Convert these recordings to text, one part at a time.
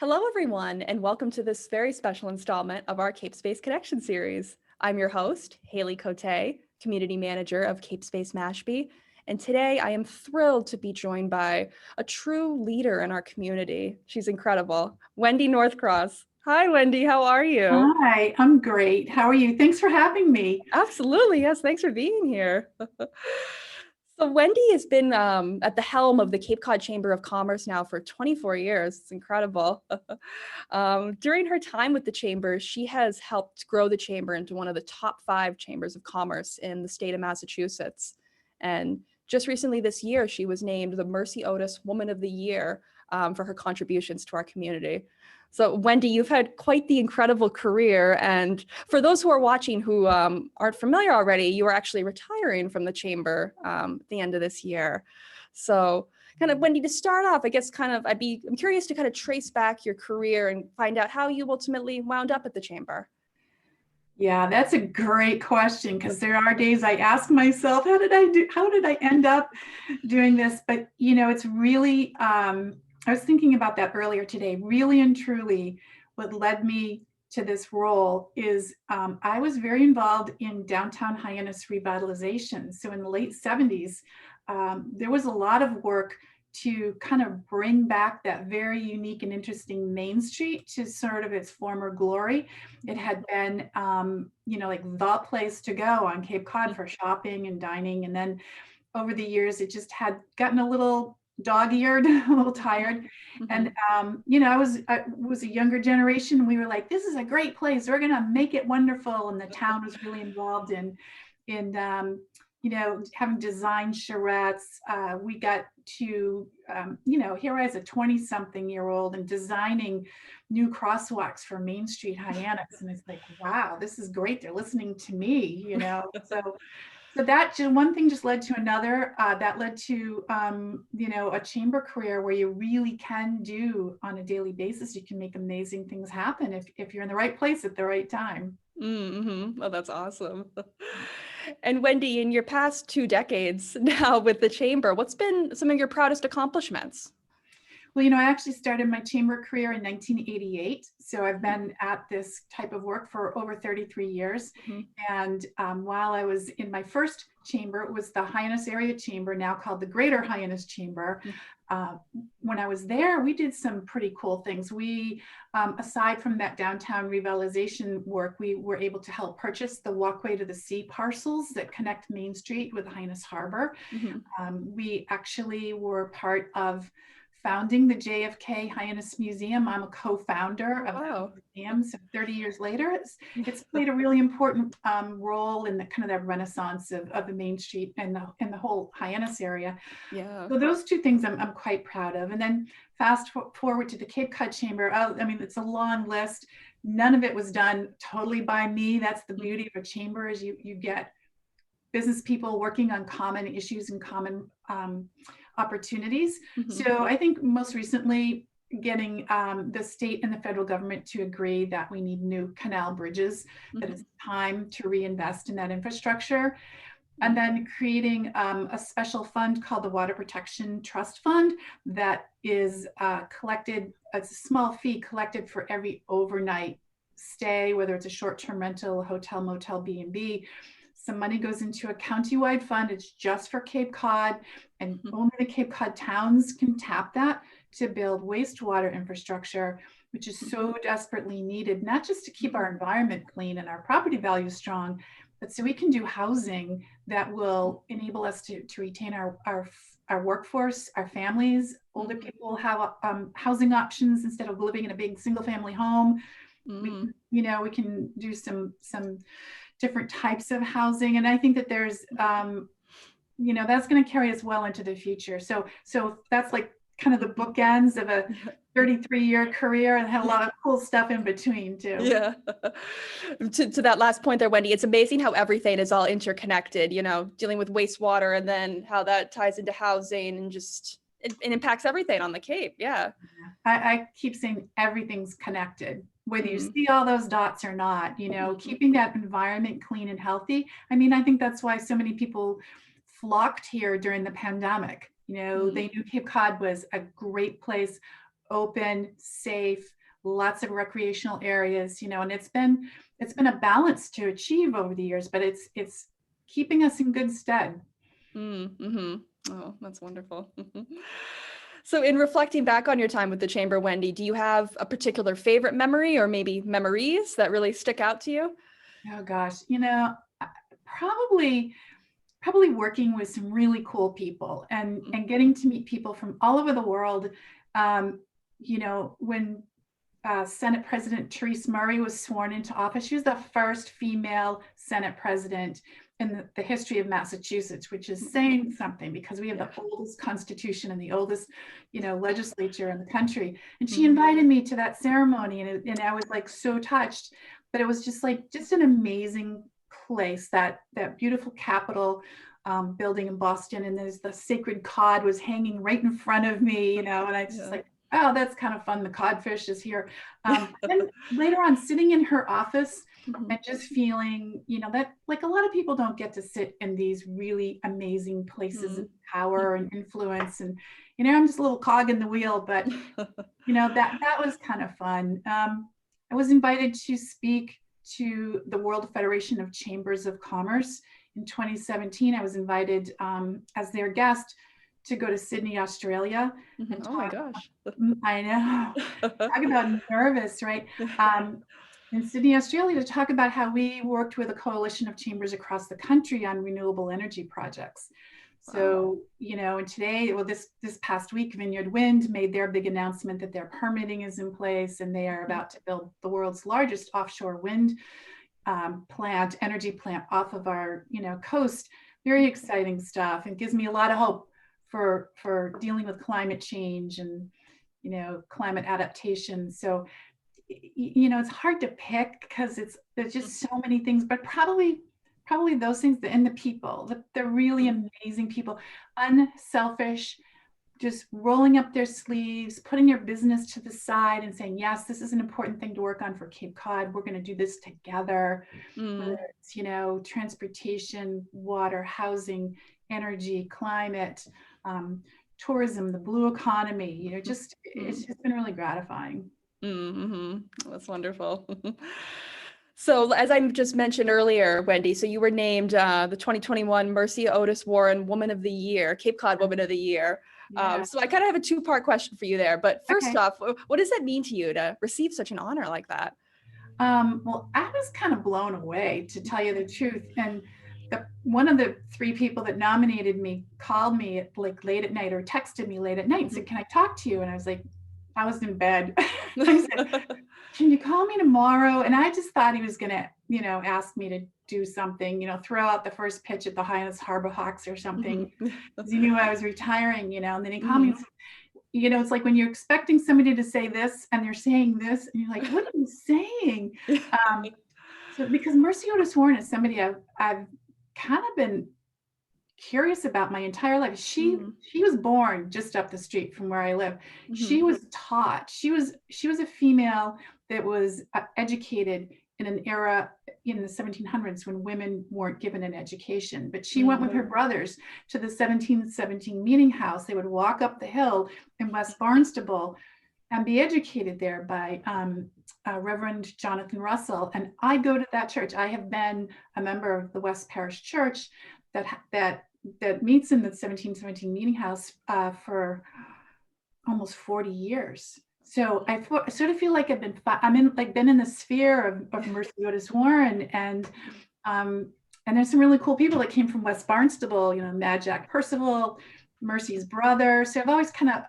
Hello, everyone, and welcome to this very special installment of our CapeSpace Connection series. I'm your host, Haley Cote, Community Manager of CapeSpace Mashpee, and today I am thrilled to be joined by a true leader in our community. She's incredible, Wendy Northcross. Hi, Wendy, how are you? Hi, I'm great. How are you? Thanks for having me. Absolutely, yes, thanks for being here. So Wendy has been at the helm of the Cape Cod Chamber of Commerce now for 24 years. It's incredible. During her time with the chamber, she has helped grow the chamber into one of the top 5 chambers of commerce in the state of Massachusetts. And just recently this year, she was named the Mercy Otis Woman of the Year for her contributions to our community. So Wendy, you've had quite the incredible career. And for those who are watching who aren't familiar already, you are actually retiring from the chamber at the end of this year. So kind of Wendy, to start off, I guess I'm curious to kind of trace back your career and find out how you ultimately wound up at the chamber. Yeah, that's a great question because there are days I ask myself, how did I end up doing this? But it's really I was thinking about that earlier today. Really and truly, what led me to this role is I was very involved in downtown Hyannis revitalization. So in the late 70s, there was a lot of work to kind of bring back that very unique and interesting Main Street to sort of its former glory. It had been, like the place to go on Cape Cod for shopping and dining. And then over the years, it just had gotten a little dog-eared, a little tired. And, I was a younger generation. We were like, this is a great place. We're going to make it wonderful. And the town was really involved in having design charrettes. We got to, here I was a 20-something-year-old and designing new crosswalks for Main Street Hyannis. And it's like, wow, this is great. They're listening to me. So that just one thing just led to another. That led to, a chamber career where you really can do on a daily basis. You can make amazing things happen if you're in the right place at the right time. Mm-hmm. Oh, that's awesome. And Wendy, in your past 2 decades now with the chamber, what's been some of your proudest accomplishments? Well, I actually started my chamber career in 1988. So I've been at this type of work for over 33 years. Mhm. And while I was in my first chamber, it was the Hyannis Area Chamber, now called the Greater Hyannis Chamber. Uh, when I was there, we did some pretty cool things. We, aside from that downtown revitalization work, we were able to help purchase the Walkway to the Sea parcels that connect Main Street with Hyannis Harbor. Mhm. We actually were part of founding the JFK Hyannis Museum. I'm a co-founder of Wow. that museum. So 30 years later, it's played a really important role in the kind of that renaissance of the Main Street and the whole Hyannis area. Yeah. So those two things I'm quite proud of. And then fast forward to the Cape Cod Chamber. It's a long list. None of it was done totally by me. That's the beauty of a chamber, is you get business people working on common issues and common opportunities. Mhm. So I think most recently getting the state and the federal government to agree that we need new canal bridges, that it's time to reinvest in that infrastructure. And then creating a special fund called the Water Protection Trust Fund that is collected, it's a small fee collected for every overnight stay, whether it's a short-term rental, hotel, motel, B&B. Some money goes into a county-wide fund. It's just for Cape Cod, and only the Cape Cod towns can tap that to build wastewater infrastructure, which is so desperately needed, not just to keep our environment clean and our property values strong, but so we can do housing that will enable us to retain our workforce, our families. Older people have housing options instead of living in a big single family home. We can do some different types of housing. And I think that there's, that's going to carry us well into the future. So that's like kind of the bookends of a 33-year career, and had a lot of cool stuff in between too. Yeah. To that last point there, Wendy, it's amazing how everything is all interconnected, dealing with wastewater and then how that ties into housing and just it impacts everything on the Cape. Yeah. I keep saying everything's connected, whether you see all those dots or not, keeping that environment clean and healthy. I think that's why so many people flocked here during the pandemic. They knew Cape Cod was a great place open, safe, lots of recreational areas, and it's been a balance to achieve over the years, but it's keeping us in good stead. Mm-hmm. Oh, that's wonderful. So in reflecting back on your time with the Chamber, Wendy, do you have a particular favorite memory or maybe memories that really stick out to you? Oh gosh, probably working with some really cool people and getting to meet people from all over the world. When Senate President Therese Murray was sworn into office, she was the first female Senate president in the history of Massachusetts, which is saying something because we have the oldest constitution and the oldest, legislature in the country. And she invited me to that ceremony, and I was like so touched. But it was just an amazing place, that beautiful Capitol building in Boston, and there's the sacred cod was hanging right in front of me, and I just like, oh, that's kind of fun. The codfish is here. Then later on, sitting in her office and just feeling, that like a lot of people don't get to sit in these really amazing places of power and influence. And, I'm just a little cog in the wheel, but, that was kind of fun. I was invited to speak to the World Federation of Chambers of Commerce in 2017. I was invited as their guest to go to Sydney, Australia. And oh my gosh. I know. Talk about nervous, right? In Sydney, Australia, to talk about how we worked with a coalition of chambers across the country on renewable energy projects. So, and today, this past week, Vineyard Wind made their big announcement that their permitting is in place, and they are about to build the world's largest offshore wind energy plant off of our, coast. Very exciting stuff, and gives me a lot of hope for dealing with climate change and, climate adaptation. So, it's hard to pick because there's just so many things, but probably those things, and the people, the really amazing people, unselfish, just rolling up their sleeves, putting your business to the side and saying, yes, this is an important thing to work on for Cape Cod. We're going to do this together. Whether it's, transportation, water, housing, energy, climate, tourism, the blue economy, it's just been really gratifying. That's wonderful. So as I just mentioned earlier, Wendy, so you were named the 2021 Mercy Otis Warren Woman of the Year, Cape Cod Woman of the Year. So I kind of have a two-part question for you there. But first off, what does that mean to you to receive such an honor like that? Well, I was kind of blown away, to tell you the truth. And one of the three people that nominated me called me late at night, or texted me late at night and said, "Can I talk to you?" And I was like, I was in bed. I said, "Can you call me tomorrow?" And I just thought he was going to, ask me to do something, throw out the first pitch at the Hyannis Harbor Hawks or something, because he knew I was retiring, and then he called me and said, it's like when you're expecting somebody to say this and they're saying this, and you're like, what are you saying? So because Mercy Otis Warren is somebody I've kind of been curious about my entire life. She was born just up the street from where I live. She was taught. She was a female that was educated in an era in the 1700s when women weren't given an education. But she went with her brothers to the 1717 meeting house. They would walk up the hill in West Barnstable and be educated there by Reverend Jonathan Russell. And I go to that church. I have been a member of the West Parish Church that meets in the 1717 meeting house for almost 40 years. So I sort of feel like I've been in the sphere of Mercy Otis Warren, and there's some really cool people that came from West Barnstable, Mad Jack Percival, Mercy's brother. So I've always kind of,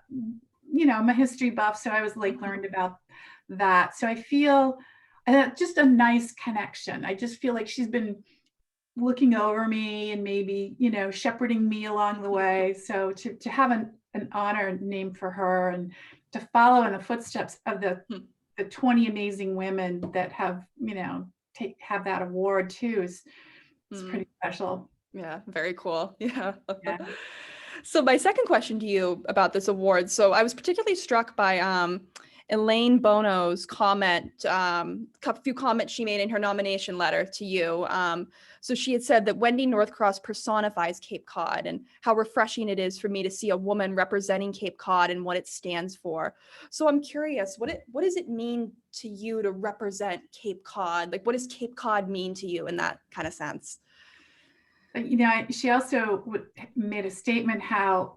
I'm a history buff, so I always learned about that. So I feel just a nice connection. I just feel like she's been looking over me and maybe, shepherding me along the way. So to have an honor named for her, and to follow in the footsteps of the 20 amazing women that have, have that award too, is pretty special. Yeah, very cool. Yeah. So my second question to you about this award. So I was particularly struck by Elaine Bono's comment, a few comments she made in her nomination letter to you. So she had said that Wendy Northcross personifies Cape Cod and how refreshing it is for me to see a woman representing Cape Cod and what it stands for. So I'm curious, what does it mean to you to represent Cape Cod? Like, what does Cape Cod mean to you in that kind of sense? She also made a statement how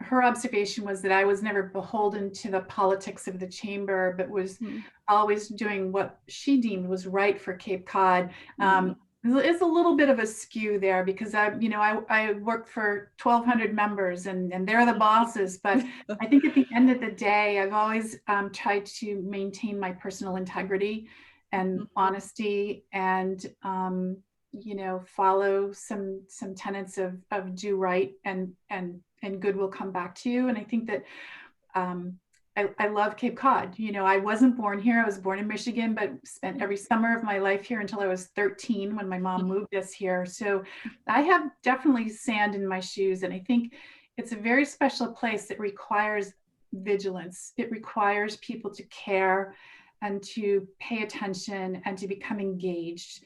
her observation was that I was never beholden to the politics of the chamber, but was always doing what she deemed was right for Cape Cod. It's a little bit of a skew there because I worked for 1,200 members and they're the bosses. But I think at the end of the day, I've always tried to maintain my personal integrity and honesty and follow some tenets of do right and good will come back to you. And I think that I love Cape Cod. I wasn't born here. I was born in Michigan, but spent every summer of my life here until I was 13 when my mom moved us here. So I have definitely sand in my shoes. And I think it's a very special place that requires vigilance. It requires people to care and to pay attention and to become engaged.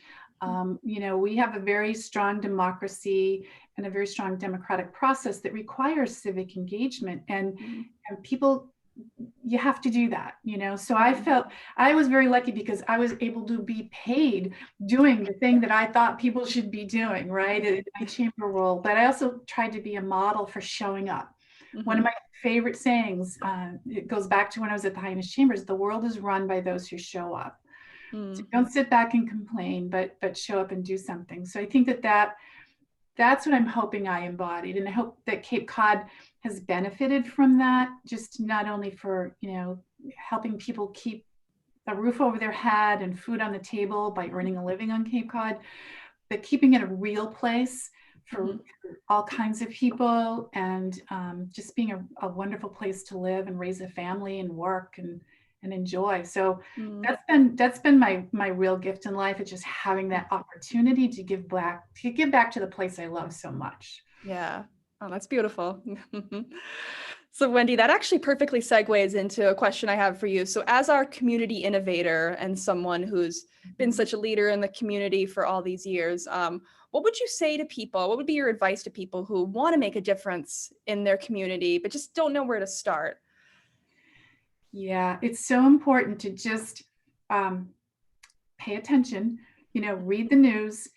We have a very strong democracy and a very strong democratic process that requires civic engagement and people, you have to do that, So I felt I was very lucky because I was able to be paid doing the thing that I thought people should be doing, right? In my chamber role. But I also tried to be a model for showing up. One of my favorite sayings, it goes back to when I was at the Highness Chambers, the world is run by those who show up. So don't sit back and complain, but show up and do something. So I think that's what I'm hoping I embodied. And I hope that Cape Cod has benefited from that, just not only for, helping people keep a roof over their head and food on the table by earning a living on Cape Cod, but keeping it a real place for all kinds of people and just being a wonderful place to live and raise a family and work and enjoy. So that's been my real gift in life. It's just having that opportunity to give back to the place I love so much. Yeah. Oh, that's beautiful. So Wendy, that actually perfectly segues into a question I have for you. So as our community innovator and someone who's been such a leader in the community for all these years, what would you say to people? What would be your advice to people who want to make a difference in their community, but just don't know where to start? Yeah, it's so important to just pay attention, read the news.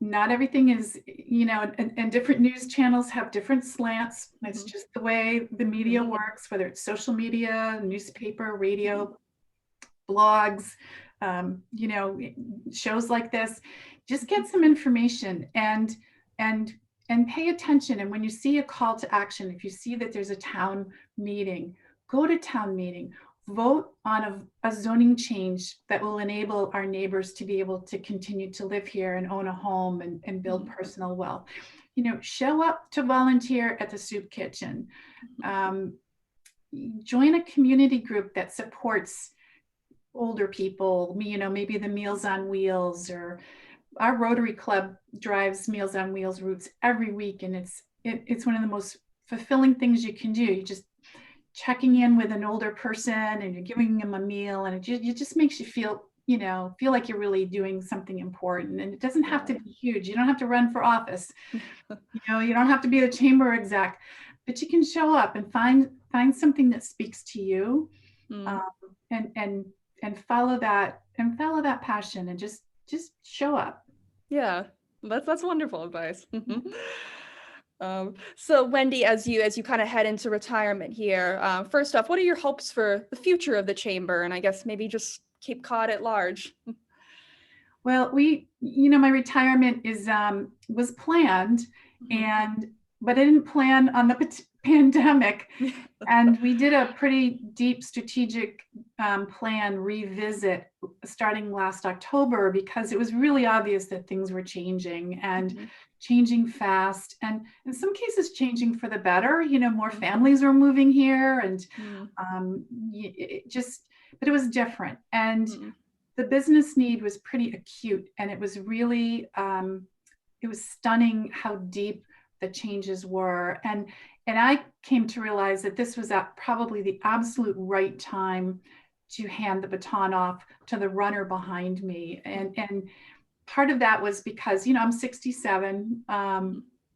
Not everything is, and different news channels have different slants. It's just the way the media works, whether it's social media, newspaper, radio, blogs, shows like this. Just get some information and pay attention. And when you see a call to action, if you see that there's a town meeting, go to town meeting, vote on a zoning change that will enable our neighbors to be able to continue to live here and own a home and build personal wealth. Show up to volunteer at the soup kitchen. Join a community group that supports older people, maybe the Meals on Wheels, or our Rotary Club drives Meals on Wheels routes every week. And it's one of the most fulfilling things you can do. You just checking in with an older person and you're giving them a meal, and it just makes you feel like you're really doing something important. And it doesn't have to be huge. You don't have to run for office. You don't have to be the chamber exec, but you can show up and find something that speaks to you, and follow that passion and just show up. Yeah, that's wonderful advice. So Wendy, as you kind of head into retirement here, first off, what are your hopes for the future of the chamber, and I guess maybe just Cape Cod at large? Well, my retirement was planned, but I didn't plan on the pandemic, and we did a pretty deep strategic plan revisit starting last October, because it was really obvious that things were changing and changing fast, and in some cases changing for the better. More families were moving here, and but it was different, and the business need was pretty acute, and it was really it was stunning how deep the changes were. And I came to realize that this was probably the absolute right time to hand the baton off to the runner behind me. And part of that was because, I'm 67.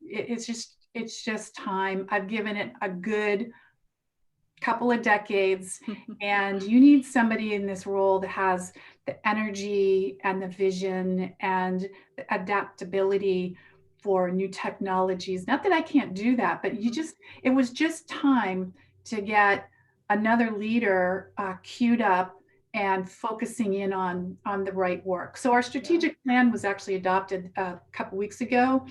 It's just time. I've given it a good couple of decades, and you need somebody in this role that has the energy and the vision and the adaptability for new technologies. Not that I can't do that, but it was just time to get another leader queued up and focusing in on the right work. So our strategic plan was actually adopted a couple weeks ago,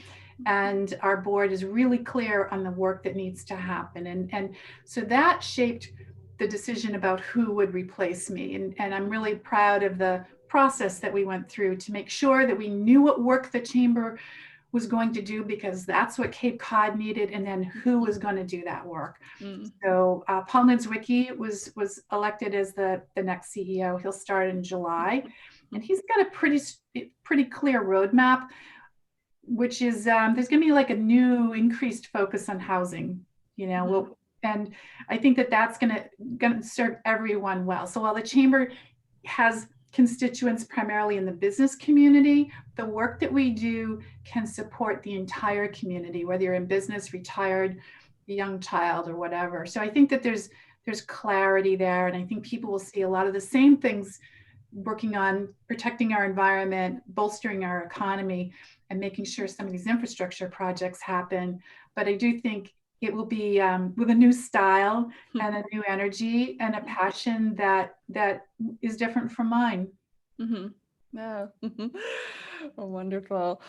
and our board is really clear on the work that needs to happen. And so that shaped the decision about who would replace me. And I'm really proud of the process that we went through to make sure that we knew what work the chamber was going to do, because that's what Cape Cod needed, and then who was going to do that work. So Paul Niedzwiecki was elected as the next CEO. He'll start in July, and he's got a pretty clear roadmap, which is there's going to be like a new increased focus on housing, and I think that's going to serve everyone well. So while the chamber has constituents primarily in the business community, the work that we do can support the entire community, whether you're in business, retired, young child, or whatever. So I think that there's clarity there, and I think people will see a lot of the same things working on protecting our environment, bolstering our economy, and making sure some of these infrastructure projects happen. But I do think it will be with a new style and a new energy and a passion that is different from mine. Yeah. Oh, wonderful.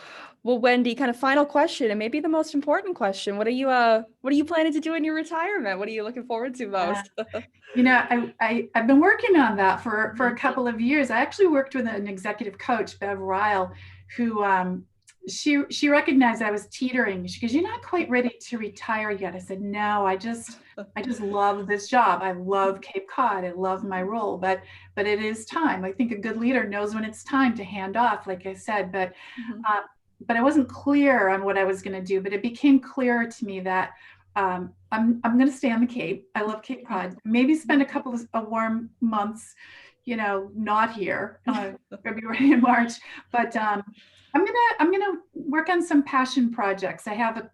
Well, Wendy, kind of final question, and maybe the most important question: what are you planning to do in your retirement? What are you looking forward to most? I've been working on that for a couple of years. I actually worked with an executive coach, Bev Ryle, who she recognized I was teetering. She goes, "You're not quite ready to retire yet." I said, "No, I just love this job. I love Cape Cod. I love my role, but it is time. I think a good leader knows when it's time to hand off," like I said, but I wasn't clear on what I was going to do. But it became clearer to me that I'm going to stay on the Cape. I love Cape Cod. Maybe spend a couple of warm months, not here, February and March, but I'm gonna work on some passion projects. I have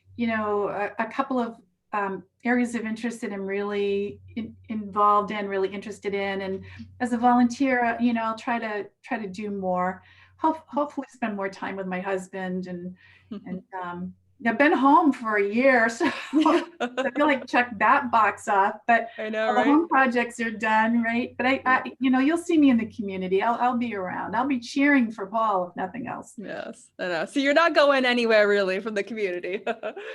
a couple of areas of interest that I'm really involved in, really interested in, and as a volunteer, I'll try to do more. Hopefully, spend more time with my husband, and I've been home for a year, so I feel like check that box off. But I know, all right? the home projects are done, right? But I you'll see me in the community. I'll be around. I'll be cheering for Paul, if nothing else. Yes, I know. So you're not going anywhere really from the community.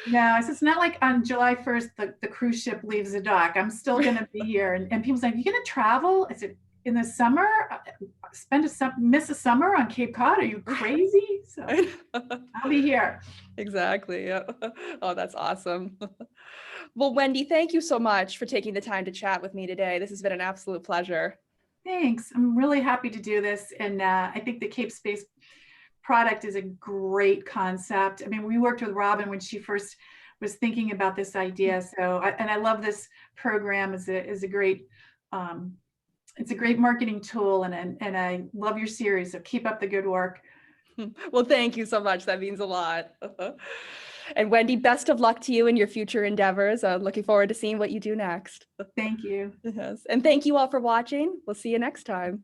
No, it's not like on July 1st the cruise ship leaves the dock. I'm still going to be here. And people say, "You going to travel?" I said, "In the summer, miss a summer on Cape Cod? Are you crazy?" So I'll be here. Exactly. Yeah. Oh, that's awesome. Well, Wendy, thank you so much for taking the time to chat with me today. This has been an absolute pleasure. Thanks. I'm really happy to do this. And I think the CapeSpace product is a great concept. I mean, we worked with Robin when she first was thinking about this idea. So, I love this program. Is a great, it's a great marketing tool, and I love your series. So keep up the good work. Well, thank you so much. That means a lot. And Wendy, best of luck to you in your future endeavors. Looking forward to seeing what you do next. Thank you. Yes. And thank you all for watching. We'll see you next time.